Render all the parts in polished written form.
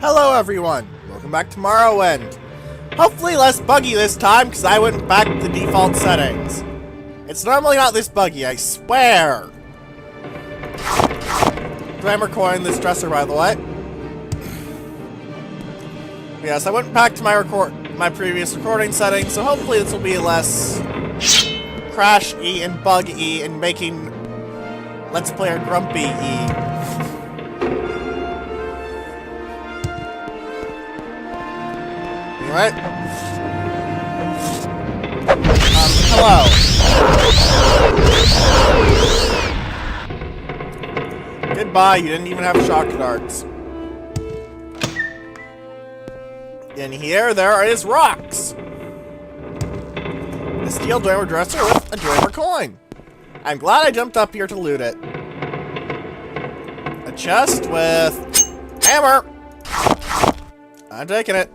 Hello everyone, welcome back to Morrowind. Hopefully less buggy this time, because I went back to the default settings. It's normally not this buggy, I swear. Glamour coin this dresser, by the way. Yes, I went back to my previous recording settings, so hopefully this will be less crash-y and bug-y and making Let's Player grumpy-y. Alright. Hello. Goodbye, you didn't even have shock darts. In here, there is rocks. A steel dwemer dresser with a dwemer coin. I'm glad I jumped up here to loot it. A chest with hammer. I'm taking it.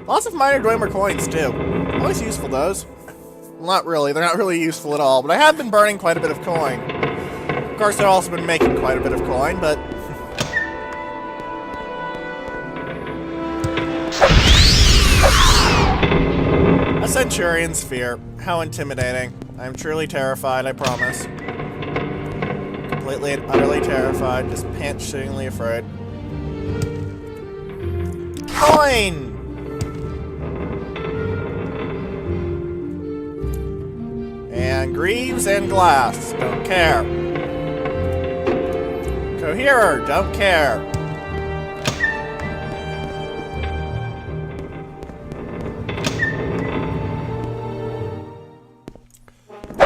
Lots of minor dwemer coins, too. Always useful, those. Well, not really. They're not really useful at all, but I have been burning quite a bit of coin. Of course, I've also been making quite a bit of coin, but... A Centurion Sphere. How intimidating. I'm truly terrified, I promise. Completely and utterly terrified, just pants-shittingly afraid. Coin! And greaves and glass. Don't care. Coherer. Don't care.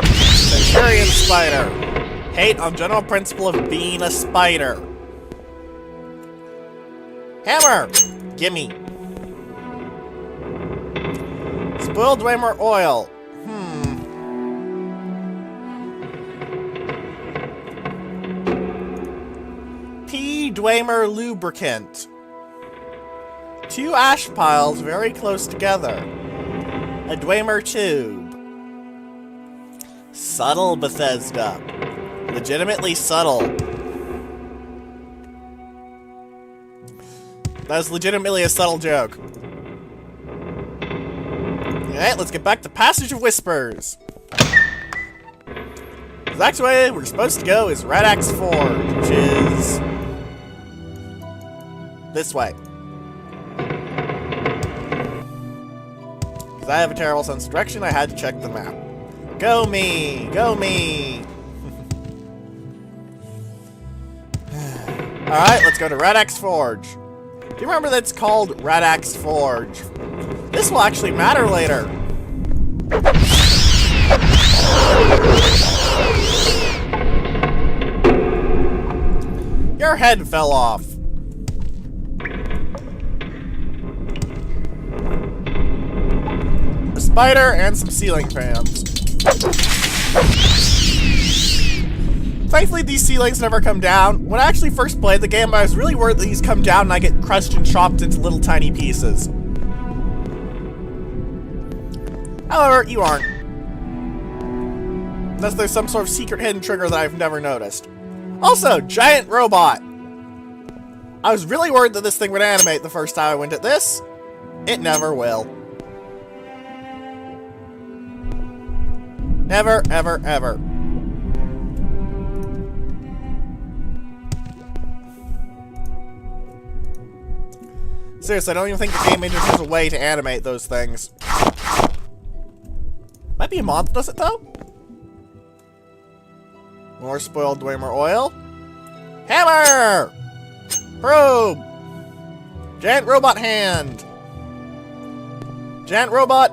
Centurion spider. Hate on general principle of being a spider. Hammer. Gimme. Spoiled dwemer oil. Dwemer lubricant. 2 ash piles very close together. A dwemer tube. Subtle Bethesda. Legitimately subtle. That was legitimately a subtle joke. Alright, let's get back to Passage of Whispers. The next way we're supposed to go is Red Axe Forge, which is... this way. Because I have a terrible sense of direction, I had to check the map. Go me! Go me! Alright, let's go to Red Axe Forge. Do you remember that it's called Red Axe Forge? This will actually matter later. Your head fell off. Spider and some ceiling fans. Thankfully, these ceilings never come down. When I actually first played the game, I was really worried that these come down and I get crushed and chopped into little tiny pieces. However, you aren't. Unless there's some sort of secret hidden trigger that I've never noticed. Also, giant robot. I was really worried that this thing would animate the first time I went at this. It never will. Never, ever, ever. Seriously, I don't even think the game engine has a way to animate those things. Might be a mod that does it, though? More spoiled dwemer oil. Hammer! Probe! Giant robot hand! Giant robot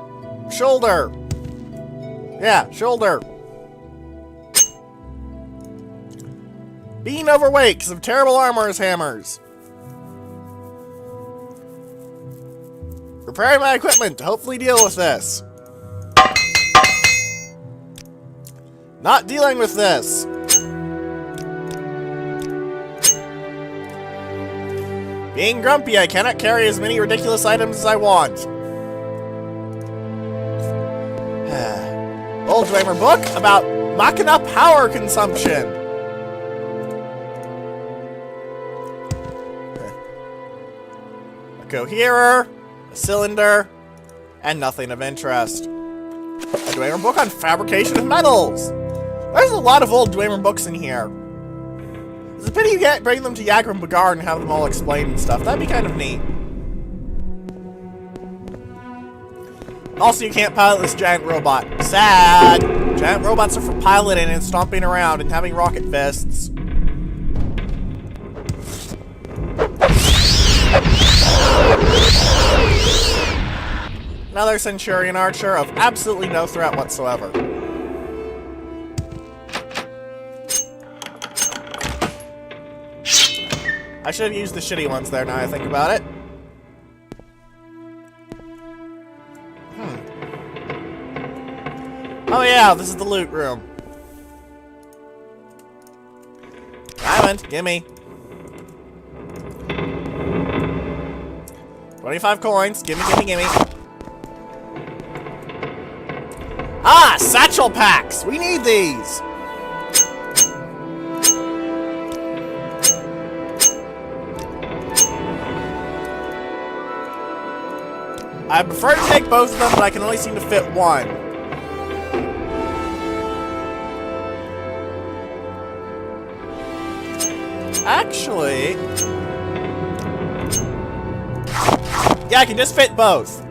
shoulder! Yeah, shoulder. Being overweight because of terrible armor as hammers. Preparing my equipment to hopefully deal with this. Not dealing with this. Being grumpy, I cannot carry as many ridiculous items as I want. Old Dwemer book about Machina power consumption. A coherer, a cylinder, and nothing of interest. A Dwemer book on fabrication of metals. There's a lot of old Dwemer books in here. It's a pity you can't bring them to Yaaayyy and Bagar and have them all explained and stuff. That'd be kind of neat. Also, you can't pilot this giant robot. Sad! Giant robots are for piloting and stomping around and having rocket fists. Another Centurion Archer of absolutely no threat whatsoever. I should have used the shitty ones there, now I think about it. Oh yeah, this is the loot room. Diamond, gimme. 25 coins, gimme, gimme, gimme. Ah, satchel packs! We need these! I prefer to take both of them, but I can only seem to fit one. Actually... yeah, I can just fit both.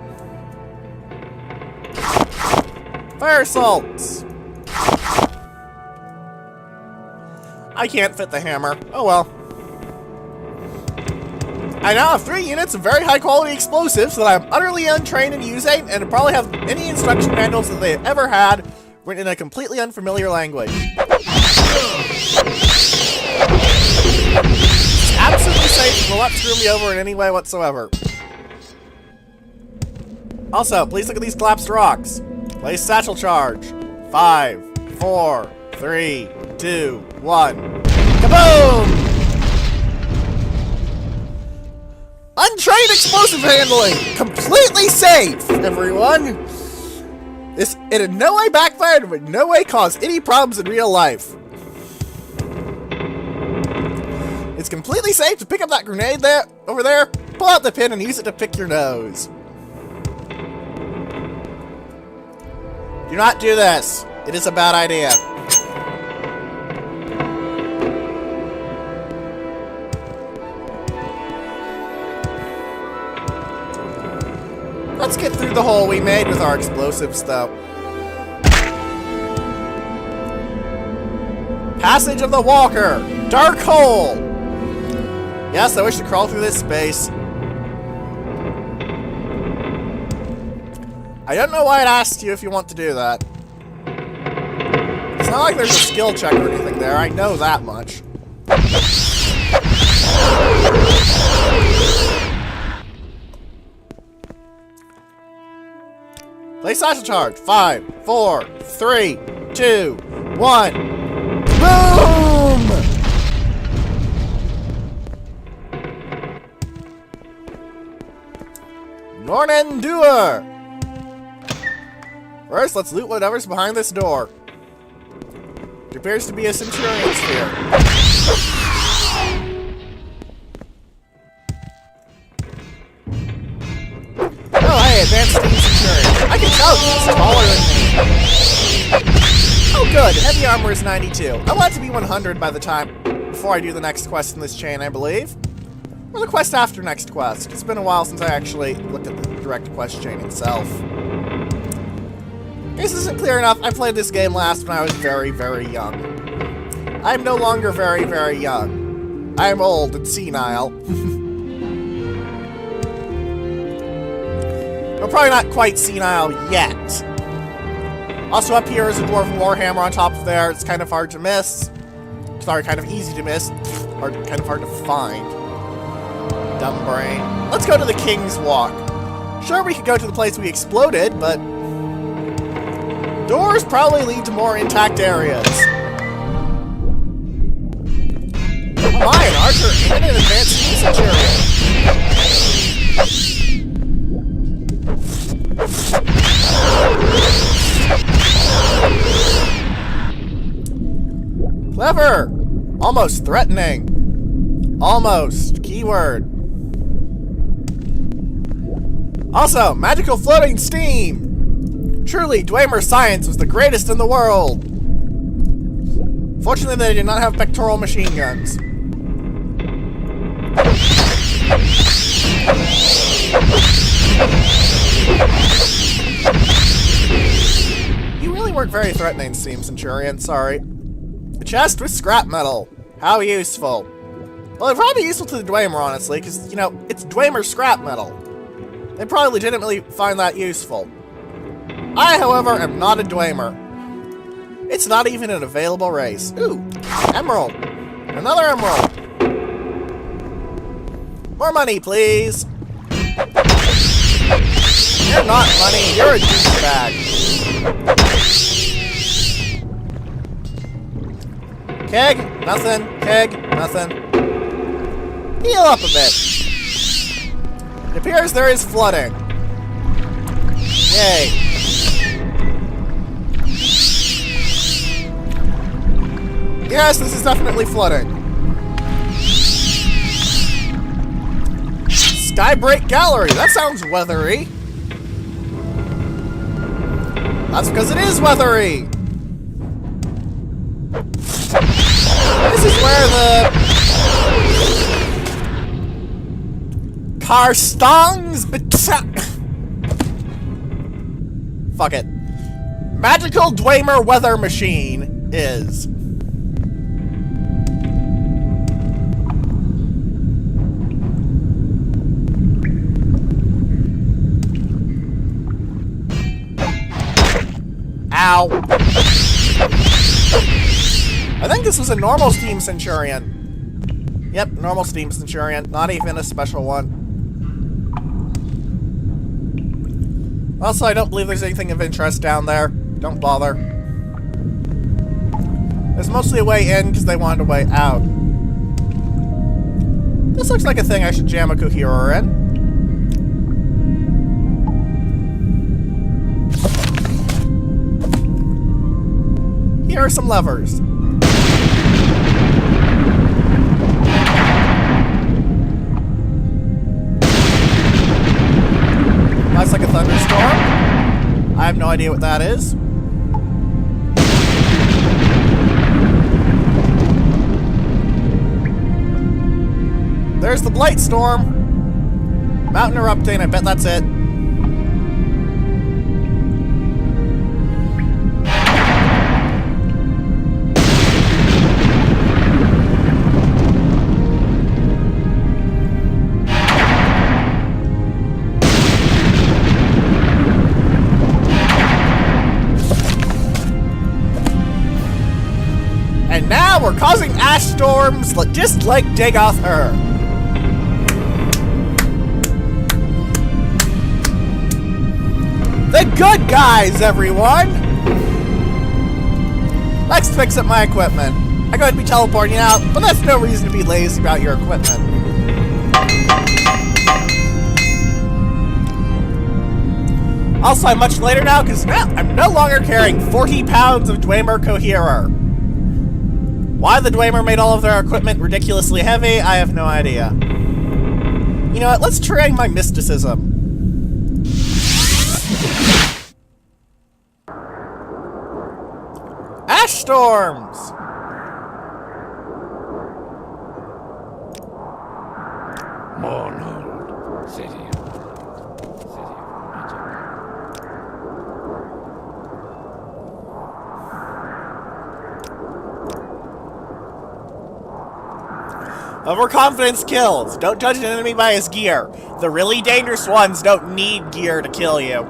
Fire assaults! I can't fit the hammer. Oh well. I now have 3 units of very high quality explosives that I'm utterly untrained in using, and probably have any instruction manuals that they've ever had written in a completely unfamiliar language. It's absolutely safe and will not screw me over in any way whatsoever. Also, please look at these collapsed rocks. Place satchel charge. 5, 4, 3, 2, 1. Kaboom! Untrained explosive handling! Completely safe, everyone! This, it in no way backfired and in no way caused any problems in real life. It's completely safe to pick up that grenade there, over there, pull out the pin and use it to pick your nose. Do not do this. It is a bad idea. Let's get through the hole we made with our explosives, though. Passage of the Walker! Dark hole! Yes, I wish to crawl through this space. I don't know why it asked you if you want to do that. It's not like there's a skill check or anything there, I know that much. Place satchel charge. 5, 4, 3, 2, 1. Boom! Nornendur! First, let's loot whatever's behind this door. It appears to be a Centurion sphere. Oh, hey, advanced steam Centurion. I can tell he's taller than me. Oh, good. Heavy armor is 92. I want it to be 100 by the time before I do the next quest in this chain, I believe. Or the quest after next quest. It's been a while since I actually looked at the direct quest chain itself. This isn't clear enough. I played this game last when I was very, very young. I'm no longer very, very young. I'm old and senile. I'm probably not quite senile yet. Also up here is a Dwarven Warhammer on top of there. It's kind of hard to miss. Sorry, kind of easy to miss. Kind of hard to find. Dumb brain. Let's go to the King's Walk. Sure, we could go to the place we exploded, but... doors probably lead to more intact areas. Oh my, an archer and an advanced Centurion. Clever! Almost threatening. Almost. Keyword. Also, magical floating steam. Truly, Dwemer science was the greatest in the world. Fortunately, they did not have pectoral machine guns. You really weren't very threatening, Steam Centurion, sorry. A chest with scrap metal. How useful. Well, it'd probably be useful to the Dwemer, honestly, because, you know, it's Dwemer scrap metal. They probably legitimately find that useful. I, however, am not a Dwemer. It's not even an available race. Ooh, emerald. Another emerald. More money, please. You're not money, you're a douchebag. Keg, nothing. Keg, nothing. Heal up a bit. It appears there is flooding. Yay. Yes, this is definitely flooding. Skybreak Gallery, that sounds weathery. That's because it is weathery. This is where the Karstangs fuck it. Magical Dwemer weather machine is. Ow. I think this was a normal Steam Centurion. Yep, normal Steam Centurion. Not even a special one. Also, I don't believe there's anything of interest down there. Don't bother. There's mostly a way in because they wanted a way out. This looks like a thing I should jam a coherer in. Here are some levers. That's like a thunderstorm. I have no idea what that is. There's the Blight Storm. Mountain erupting, I bet that's it. And now we're causing ash storms just like Yaaayyy. The good guys, everyone! Let's fix up my equipment. I'm going to be teleporting out, but that's no reason to be lazy about your equipment. Also, I'm much later now because now I'm no longer carrying 40 pounds of Dwemer coherer. Why the Dwemer made all of their equipment ridiculously heavy, I have no idea. You know what, let's try my mysticism. Ash storms! Morrowind, city of magic. Overconfidence kills. Don't judge an enemy by his gear. The really dangerous ones don't need gear to kill you.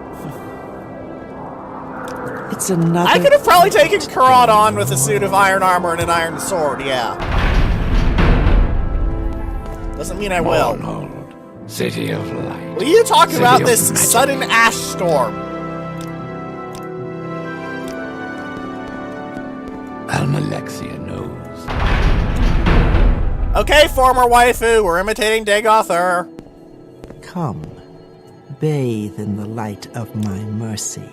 It's another. I could have probably taken Karat on with a suit of iron armor and an iron sword, yeah. Doesn't mean I will. Morrowind, city of light. Will you talk City about of this magic. sudden ash storm? Almalexia knows. Okay, former waifu, we're imitating Yaaayyy. Come, bathe in the light of my mercy.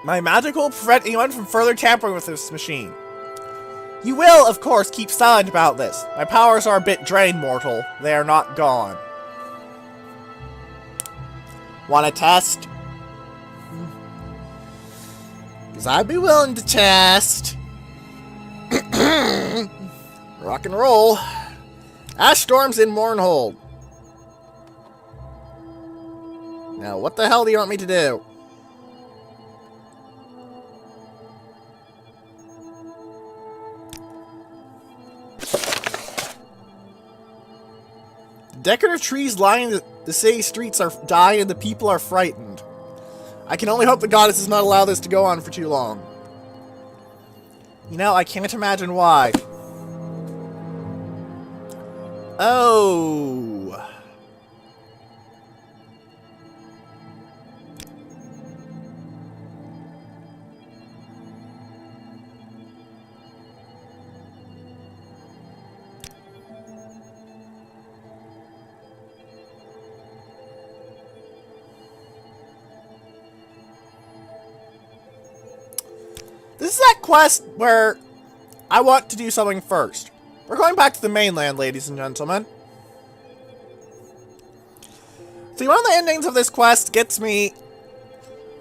My magic will prevent anyone from further tampering with this machine. You will, of course, keep silent about this. My powers are a bit drained, mortal. They are not gone. Want to test? Because I'd be willing to test. Rock and roll. Ash storms in Mournhold. Now, what the hell do you want me to do? Decorative trees lining the city streets are dying and the people are frightened. I can only hope the goddess does not allow this to go on for too long. You know, I can't imagine why. Oh. This is that quest where I want to do something first. We're going back to the mainland, ladies and gentlemen. See, one of the endings of this quest gets me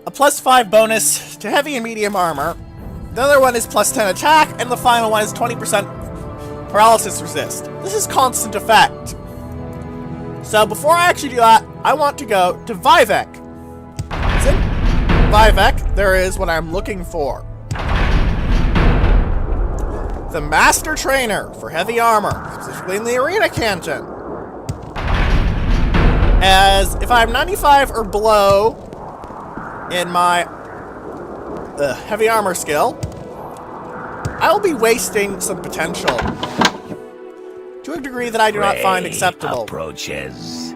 a +5 bonus to heavy and medium armor. The other one is +10 attack, and the final one is 20% paralysis resist. This is constant effect. So before I actually do that, I want to go to Vivek. In Vivek, there is what I'm looking for. The Master Trainer for heavy armor, specifically in the Arena Canton. As if I'm 95 or below in my heavy armor skill, I'll be wasting some potential to a degree that I do not find acceptable. Approaches.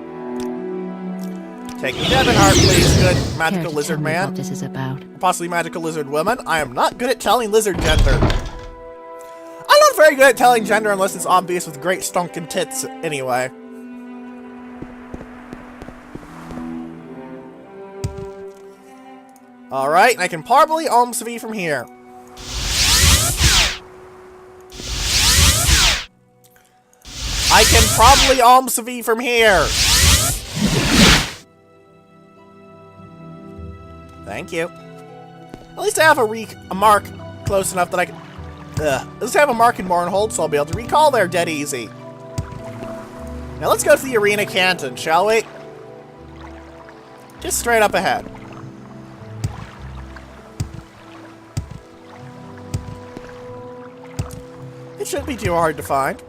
Take me Devon Heart, please, good magical lizard man. What this is about. Possibly magical lizard woman. I am not good at telling lizard gender. I'm not very good at telling gender unless it's obvious with great stonkin' tits anyway. Alright, and I can probably alms V from here. I can probably alms V from here. Thank you. At least I have a mark close enough that I can... At least I have a mark in Mournhold, so I'll be able to recall there dead easy. Now let's go to the Arena Canton, shall we? Just straight up ahead. It shouldn't be too hard to find.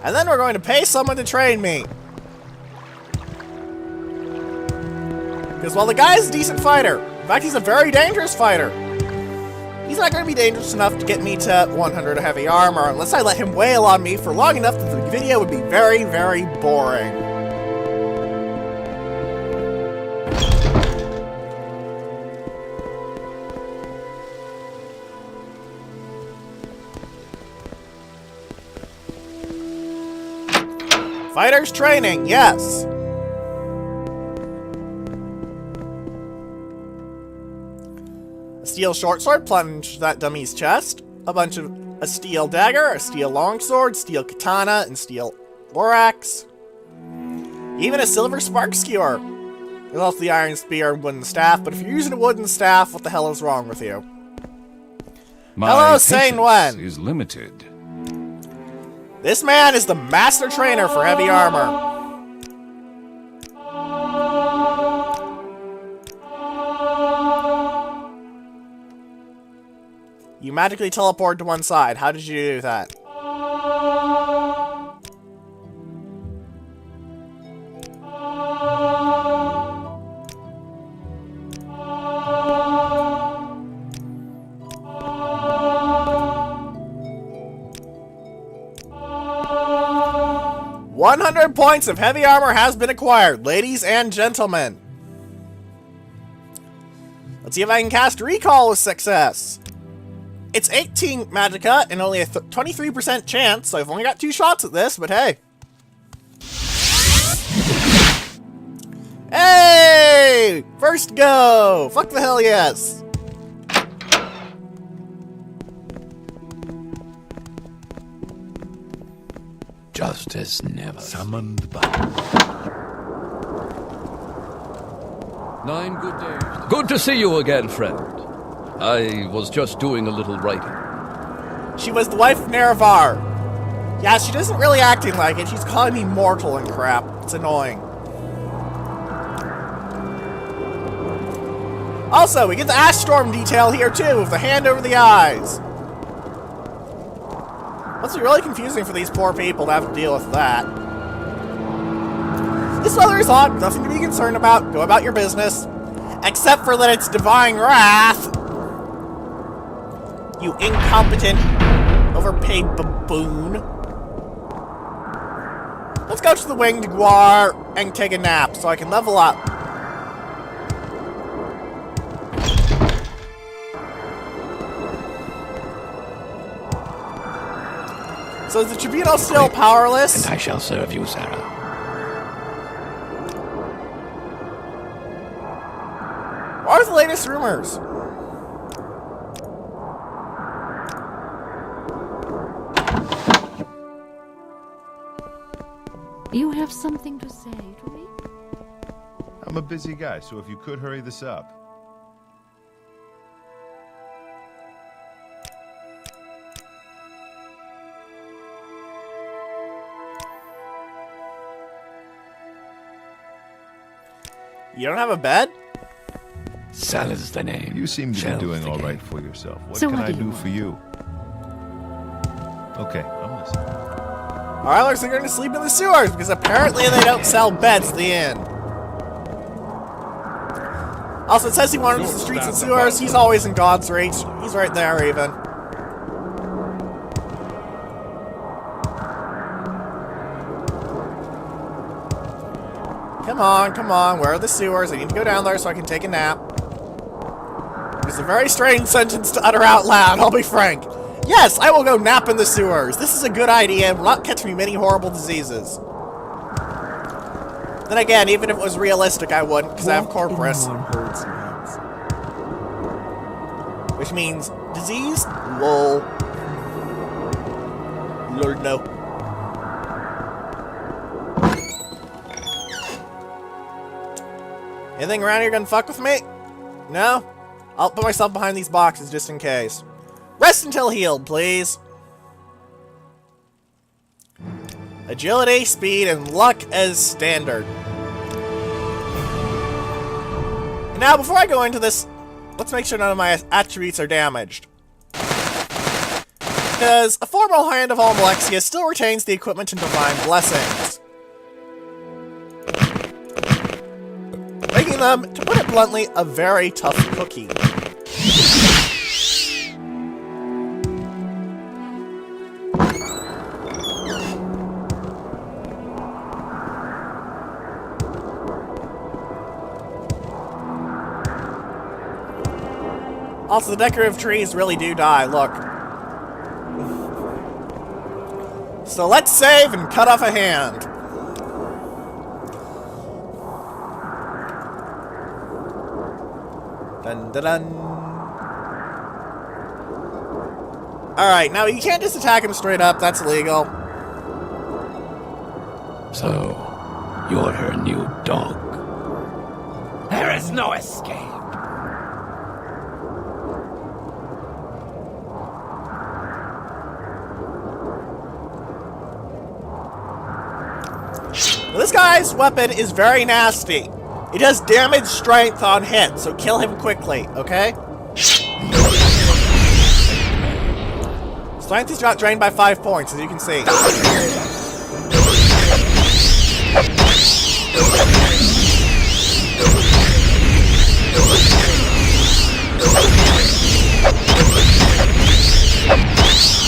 And then we're going to pay someone to train me. Because while the guy is a decent fighter, in fact he's a very dangerous fighter, he's not going to be dangerous enough to get me to 100 heavy armor unless I let him wail on me for long enough that the video would be very, very boring. Fighters training, yes. A steel short sword plunged that dummy's chest. A steel dagger, a steel longsword, steel katana, and steel borax. Even a silver spark skewer. There's also the iron spear and wooden staff, but if you're using a wooden staff, what the hell is wrong with you? Hello, Sane Wen. Is limited. This man is the master trainer for heavy armor. You magically teleport to one side. How did you do that? 100 points of heavy armor has been acquired, ladies and gentlemen. Let's see if I can cast Recall with success. It's 18 magicka and only a 23% chance, so I've only got 2 shots at this, but hey. Hey! Yay! First go! Fuck the hell yes! Justice never. Summoned by... 9 good days. Good to see you again, friend. I was just doing a little writing. She was the wife of Nerevar. Yeah, she doesn't really acting like it. She's calling me mortal and crap. It's annoying. Also, we get the Ash Storm detail here too, with the hand over the eyes. Must be really confusing for these poor people to have to deal with that. This weather is hot, nothing to be concerned about. Go about your business. Except for that it's divine wrath. You incompetent, overpaid baboon. Let's go to the Winged Guar and take a nap so I can level up. So is the tribunal still powerless? And I shall serve you, Sarah. What are the latest rumors? You have something to say to me? I'm a busy guy, so if you could hurry this up. You don't have a bed? Sal is the name. You seem to Shell's be doing the all right game. for yourself. What So can what I do do you for you? Okay, I'm listening. Alright, looks like they're gonna sleep in the sewers because apparently they don't sell beds at the inn. Also, it says he wanders the streets and sewers. He's always in God's reach. He's right there, even. Come on, come on. Where are the sewers? I need to go down there so I can take a nap. It's a very strange sentence to utter out loud, I'll be frank. Yes, I will go nap in the sewers. This is a good idea and will not catch me many horrible diseases. Then again, even if it was realistic, I wouldn't, because I have corporus. Which means disease? Lol. Lord, no. Anything around here gonna fuck with me? No? I'll put myself behind these boxes just in case. Rest until healed, please. Agility, speed, and luck as standard. And now, before I go into this, let's make sure none of my attributes are damaged. Because a formal Hand of Almalexia still retains the equipment and divine blessings. Making them, to put it bluntly, a very tough cookie. Also, the decorative trees really do die, look. So let's save and cut off a hand. Dun dun dun. Alright, now you can't just attack him straight up, that's illegal. So, you're her new dog. There is no escape. Now, this guy's weapon is very nasty. It does damage strength on hit, so kill him quickly, okay? Strength is got drained by 5 points, as you can see.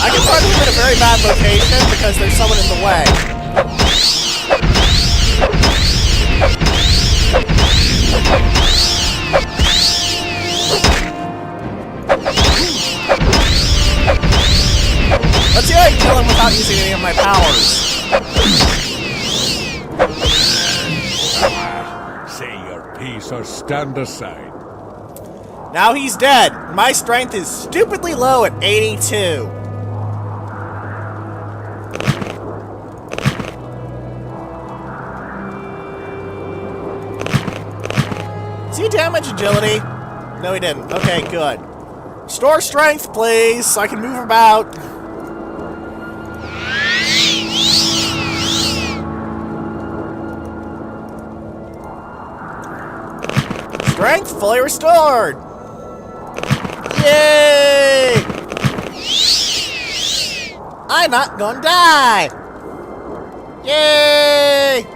I can find him in a very bad location because there's someone in the way. Let's see if I can kill him without using any of my powers. Say your piece never stand aside. Now he's dead. My strength is stupidly low at 82. Does he damage agility? No, he didn't. Okay, good. Restore strength, please, so I can move about. Strength fully restored! Yay! I'm not gonna die! Yay!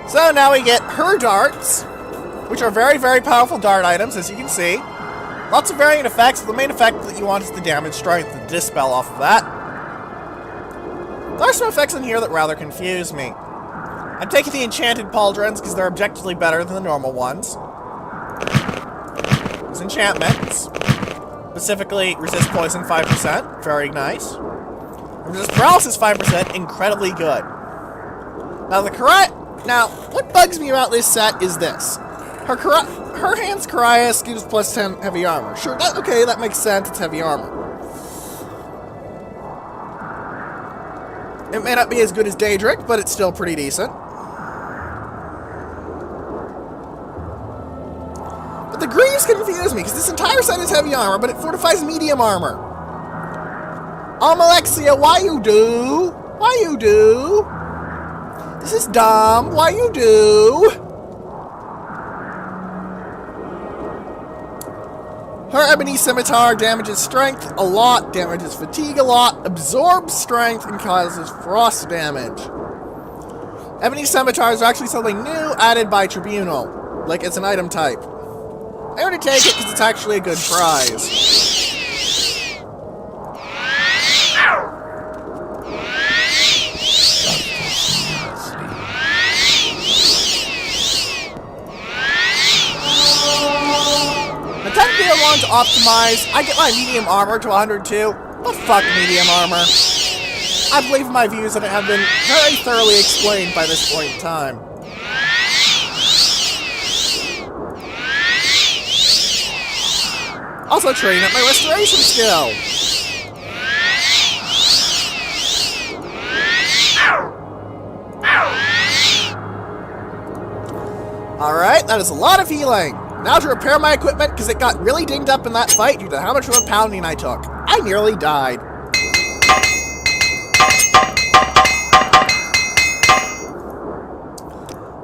So now we get her darts, which are very, very powerful dart items, as you can see. Lots of variant effects. The main effect that you want is the damage strength and dispel off of that. There are some effects in here that rather confuse me. I'm taking the enchanted pauldrons because they're objectively better than the normal ones. These enchantments. Specifically, resist poison 5%. Very nice. Resist paralysis 5%. Incredibly good. Now, what bugs me about this set is this. Her hand's Carias gives plus 10 heavy armor. Sure, okay, that makes sense. It's heavy armor. It may not be as good as Daedric, but it's still pretty decent. But the Greaves confuse me, because this entire set is heavy armor, but it fortifies medium armor. Alexia, why you do? Why you do? This is dumb. Why you do? Her Ebony Scimitar damages strength a lot, damages fatigue a lot, absorbs strength, and causes frost damage. Ebony Scimitars are actually something new added by Tribunal. Like, it's an item type. I'm going to take it because it's actually a good prize. Technically I want to optimize. I get my medium armor to 102, but fuck medium armor. I believe my views on it have been very thoroughly explained by this point in time. Also train up my restoration skill. Alright, that is a lot of healing. Now to repair my equipment, because it got really dinged up in that fight due to how much of a pounding I took. I nearly died.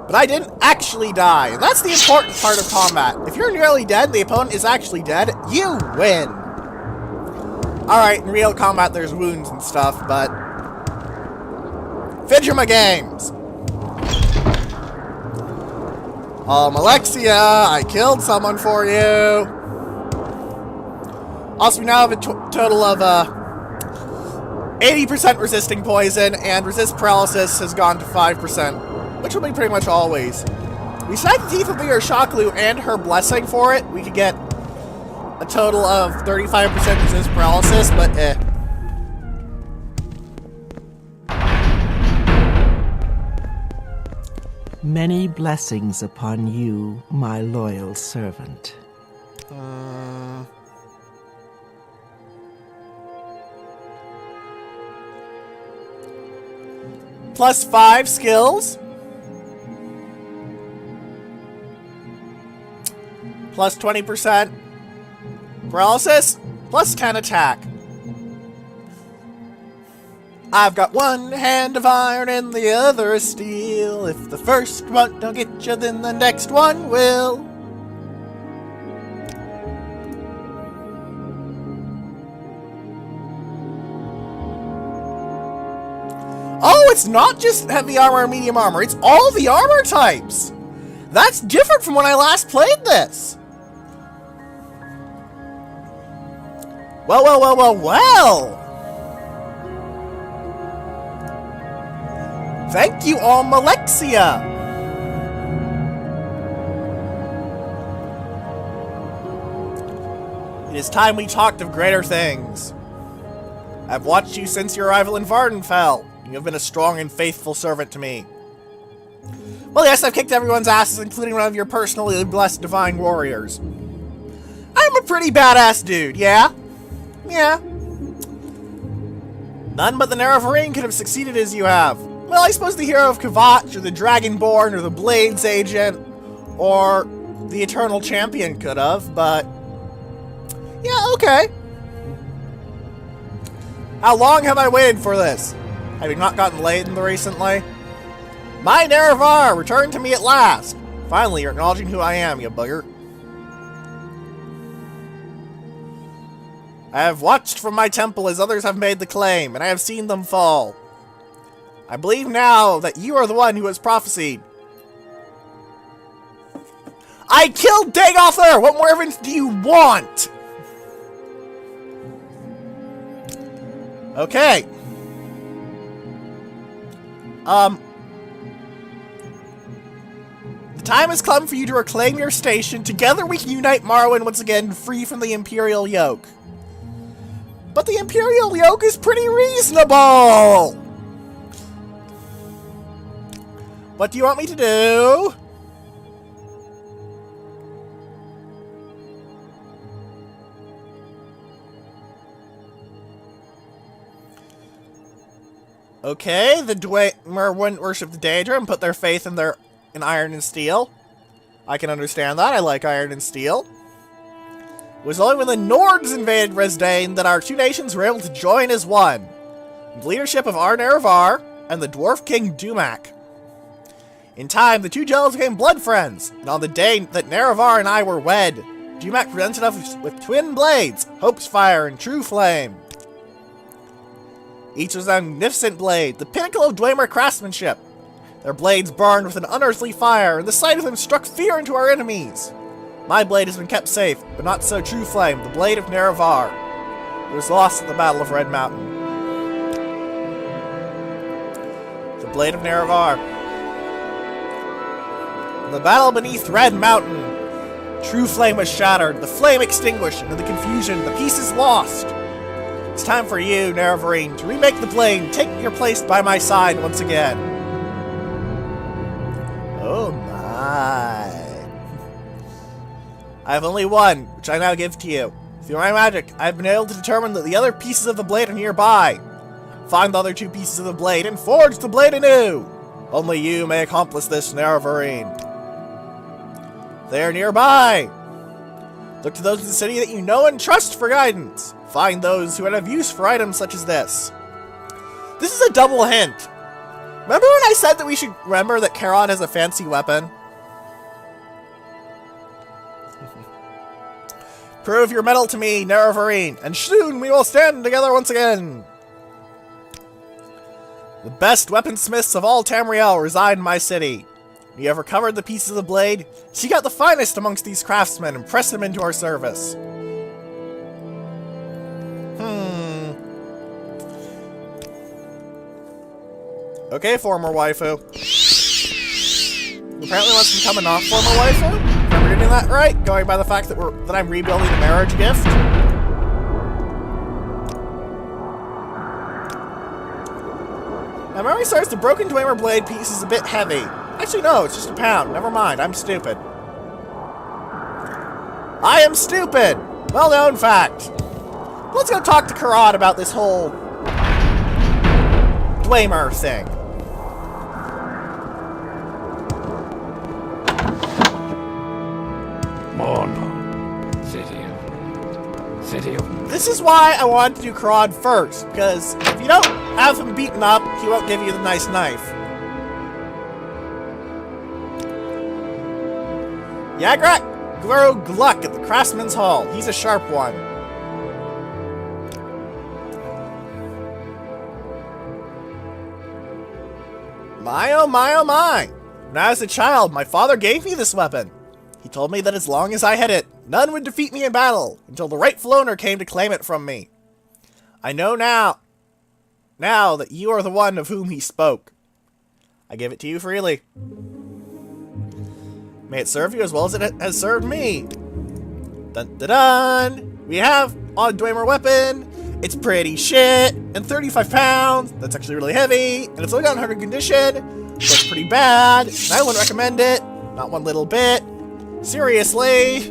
But I didn't actually die. And that's the important part of combat. If you're nearly dead, the opponent is actually dead, you win. Alright, in real combat there's wounds and stuff, but... Fidgema games! Alexia, I killed someone for you. Also, we now have a total of 80% resisting poison, and resist paralysis has gone to 5%, which will be pretty much always. We snag the Teeth of the Urshaklu and her blessing for it. We could get a total of 35% resist paralysis, but eh. Many blessings upon you, my loyal servant. Plus 5 skills. Plus 20% paralysis. Plus 10 attack. I've got one hand of iron and the other is steel. If the first one don't get you, then the next one will. Oh, it's not just heavy armor or medium armor. It's all the armor types. That's different from when I last played this. Well, well, well, well, well. Thank you, Alexia! It is time we talked of greater things. I've watched you since your arrival in Vardenfell. You have been a strong and faithful servant to me. Well, yes, I've kicked everyone's asses, including one of your personally blessed divine warriors. I'm a pretty badass dude, yeah? Yeah. None but the Nerevarine could have succeeded as you have. Well, I suppose the hero of Kvatch, or the Dragonborn, or the Blades Agent, or the Eternal Champion could have, but... yeah, okay. How long have I waited for this? Have you not gotten laid recently? My Nerevar, return to me at last! Finally, you're acknowledging who I am, you bugger. I have watched from my temple as others have made the claim, and I have seen them fall. I believe now that you are the one who has prophesied. I killed Dagother! What more evidence do you want? Okay. The time has come for you to reclaim your station. Together we can unite Morrowind once again, free from the Imperial yoke. But the Imperial yoke is pretty reasonable! What do you want me to do? Okay, the Dwemer wouldn't worship the Daedra and put their faith in iron and steel. I can understand that. I like iron and steel. It was only when the Nords invaded Resdain that our two nations were able to join as one. The leadership of our Nerevar and the Dwarf King Dumak. In time, the two generals became blood friends, and on the day that Nerevar and I were wed, Dumak presented us with twin blades, Hope's Fire and True Flame. Each was a magnificent blade, the pinnacle of Dwemer craftsmanship. Their blades burned with an unearthly fire, and the sight of them struck fear into our enemies. My blade has been kept safe, but not so True Flame, the blade of Nerevar. It was lost at the Battle of Red Mountain. The blade of Nerevar. In the battle beneath Red Mountain, True Flame was shattered, the flame extinguished, and in the confusion, the pieces lost. It's time for you, Nerevarine, to remake the blade and take your place by my side once again. Oh my. I have only one, which I now give to you. Through my magic, I have been able to determine that the other pieces of the blade are nearby. Find the other two pieces of the blade and forge the blade anew. Only you may accomplish this, Nerevarine. They are nearby. Look to those in the city that you know and trust for guidance. Find those who would have use for items such as this. This is a double hint. Remember when I said that we should remember that Charon has a fancy weapon? Prove your mettle to me, Nerevarine, and soon we will stand together once again. The best weaponsmiths of all Tamriel reside in my city. When you have recovered the pieces of the blade, seek out the finest amongst these craftsmen and press them into our service. Okay, former waifu. Apparently wants to become a not former waifu? Am I reading that right? Going by the fact that I'm rebuilding the marriage gift? Now, memory serves, the broken Dwemer blade piece is a bit heavy. Actually, no, it's just a pound. Never mind, I'm stupid. I am stupid! Well-known fact. Let's go talk to Karat about this whole Dwemer thing. City of... This is why I wanted to do Karat first, because if you don't have him beaten up, he won't give you the nice knife. Yagrak Guru Gluck at the Craftsman's Hall. He's a sharp one. My oh my oh my! When I was a child, my father gave me this weapon. He told me that as long as I had it, none would defeat me in battle, until the rightful owner came to claim it from me. I know now that you are the one of whom he spoke. I give it to you freely. May it serve you as well as it has served me. Dun dun dun! We have a Dwemer weapon. It's pretty shit, and 35 pounds. That's actually really heavy, and it's only got 100 condition. Looks pretty bad. And I wouldn't recommend it. Not one little bit. Seriously.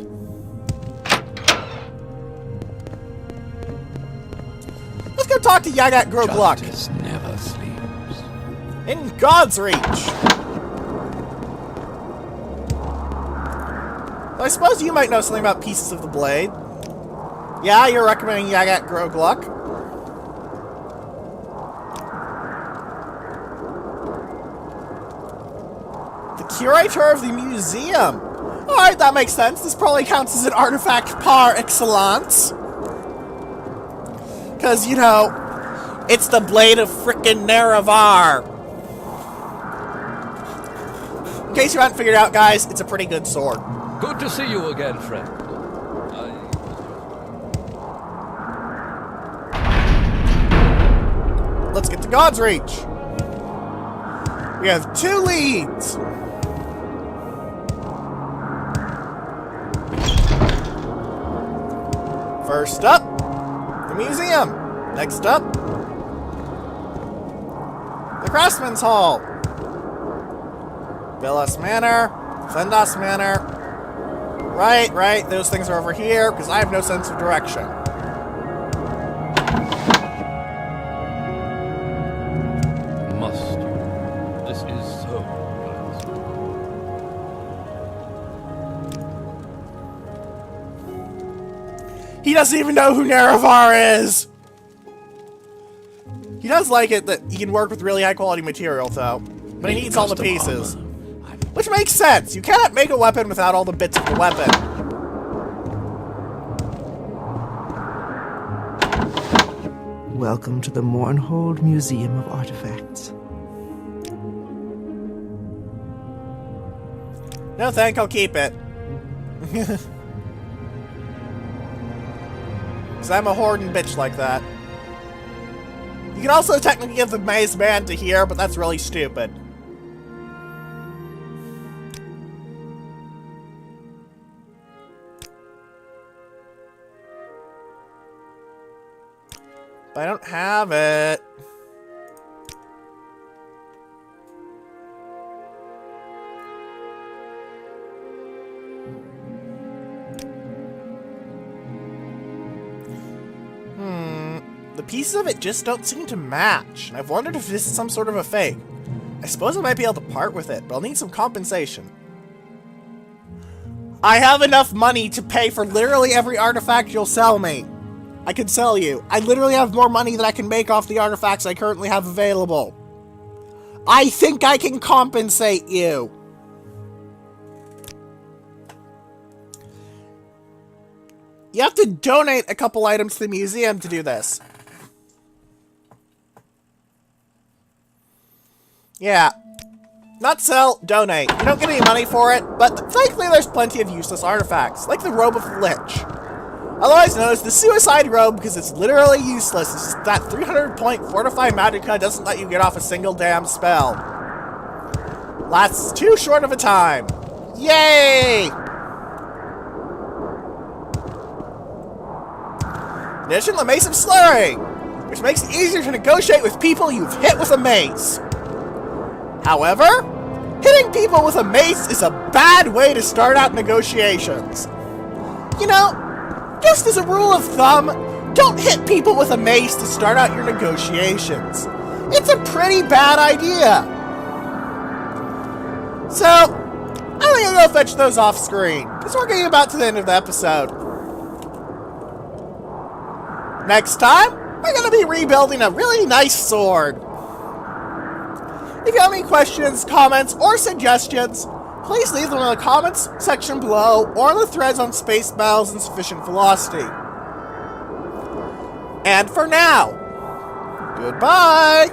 Let's go talk to Yaaayyy Grogluck. Justice never sleeps. In God's reach. I suppose you might know something about pieces of the blade. Yeah, you're recommending Yaaayyy Grogluck. The curator of the museum. Alright, that makes sense. This probably counts as an artifact par excellence. Because, you know, it's the blade of frickin' Nerevar. In case you haven't figured it out, guys, it's a pretty good sword. Good to see you again, friend. Let's get to God's reach. We have 2 leads. First up, the museum. Next up, the Craftsman's Hall. Villas Manor, Fendas Manor. Right, those things are over here, because I have no sense of direction. Must you? This is so nice. He doesn't even know who Nerevar is! He does like it that he can work with really high quality material, though. But he needs all the pieces. Which makes sense! You cannot make a weapon without all the bits of the weapon. Welcome to the Mournhold Museum of Artifacts. No thank, I'll keep it. Because I'm a hoarding bitch like that. You can also technically give the maze man to here, but that's really stupid. But I don't have it. The pieces of it just don't seem to match. I've wondered if this is some sort of a fake. I suppose I might be able to part with it, but I'll need some compensation. I have enough money to pay for literally every artifact you'll sell me. I can sell you. I literally have more money than I can make off the artifacts I currently have available. I think I can compensate you. You have to donate a couple items to the museum to do this. Yeah. Not sell, donate. You don't get any money for it, but thankfully there's plenty of useless artifacts, like the Robe of the Lich. Otherwise known as the Suicide Robe, because it's literally useless. It's just that 300-point Fortify Magicka doesn't let you get off a single damn spell. Lasts too short of a time. Yay! In addition, the Mace of Slurry, which makes it easier to negotiate with people you've hit with a mace. However, hitting people with a mace is a bad way to start out negotiations. You know, just as a rule of thumb, don't hit people with a mace to start out your negotiations. It's a pretty bad idea. So, I'm gonna go fetch those off screen, because we're getting about to the end of the episode. Next time, we're gonna be rebuilding a really nice sword. If you have any questions, comments, or suggestions, please leave them in the comments section below or in the threads on Space Battles and Sufficient Velocity. And for now, goodbye!